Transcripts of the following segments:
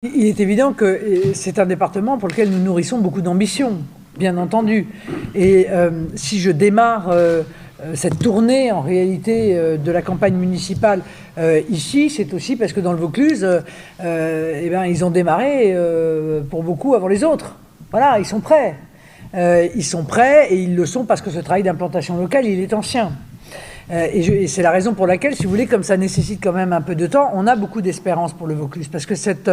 Il est évident que c'est un département pour lequel nous nourrissons beaucoup d'ambition, bien entendu. Et si je démarre cette tournée, en réalité, de la campagne municipale ici, c'est aussi parce que dans le Vaucluse, ils ont démarré pour beaucoup avant les autres. Voilà, ils sont prêts. Ils sont prêts et ils le sont parce que ce travail d'implantation locale, il est ancien. Et c'est la raison pour laquelle, si vous voulez, comme ça nécessite quand même un peu de temps, on a beaucoup d'espérance pour le Vaucluse. Parce que cet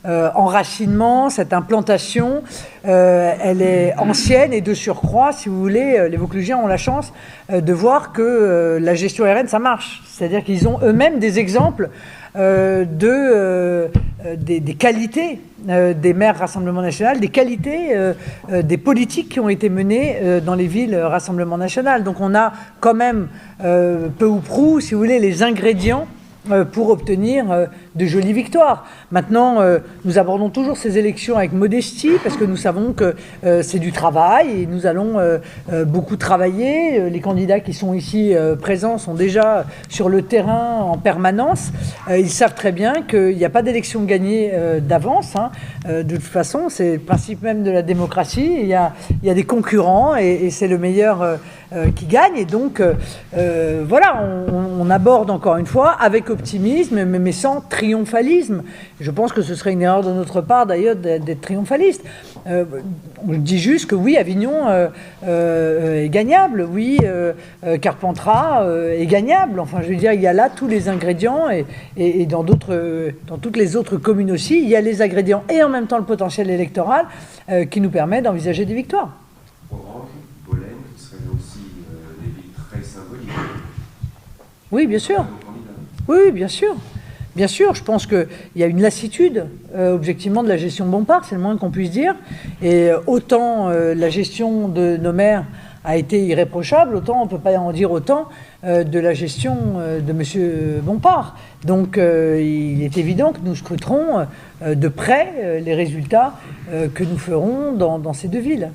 enracinement, cette implantation, elle est ancienne et de surcroît, si vous voulez, les Vauclusiens ont la chance de voir que la gestion RN, ça marche. C'est-à-dire qu'ils ont eux-mêmes des exemples des qualités des maires Rassemblement National, des qualités des politiques qui ont été menées dans les villes Rassemblement National. Donc on a quand même peu ou prou, si vous voulez, les ingrédients pour obtenir de jolies victoires. Maintenant, nous abordons toujours ces élections avec modestie parce que nous savons que c'est du travail et nous allons beaucoup travailler. Les candidats qui sont ici présents sont déjà sur le terrain en permanence. Ils savent très bien qu'il n'y a pas d'élection gagnée d'avance. De toute façon, c'est le principe même de la démocratie. Il y a des concurrents et c'est le meilleur qui gagne. Et donc, voilà, on aborde encore une fois avec optimisme, mais sans triomphalisme. Je pense que ce serait une erreur de notre part, d'ailleurs, d'être triomphaliste. On dit juste que oui, Avignon est gagnable, oui, Carpentras est gagnable. Enfin, je veux dire, il y a là tous les ingrédients et dans toutes les autres communes aussi, il y a les ingrédients et en même temps le potentiel électoral qui nous permet d'envisager des victoires. Orange, Bolène, ce seraient aussi des villes très symboliques. Oui, bien sûr. Oui, bien sûr. Bien sûr, je pense qu'il y a une lassitude, objectivement, de la gestion de Bompard, c'est le moins qu'on puisse dire. Et autant la gestion de nos maires a été irréprochable, autant on ne peut pas en dire autant de la gestion de M. Bompard. Donc il est évident que nous scruterons de près les résultats que nous ferons dans ces deux villes.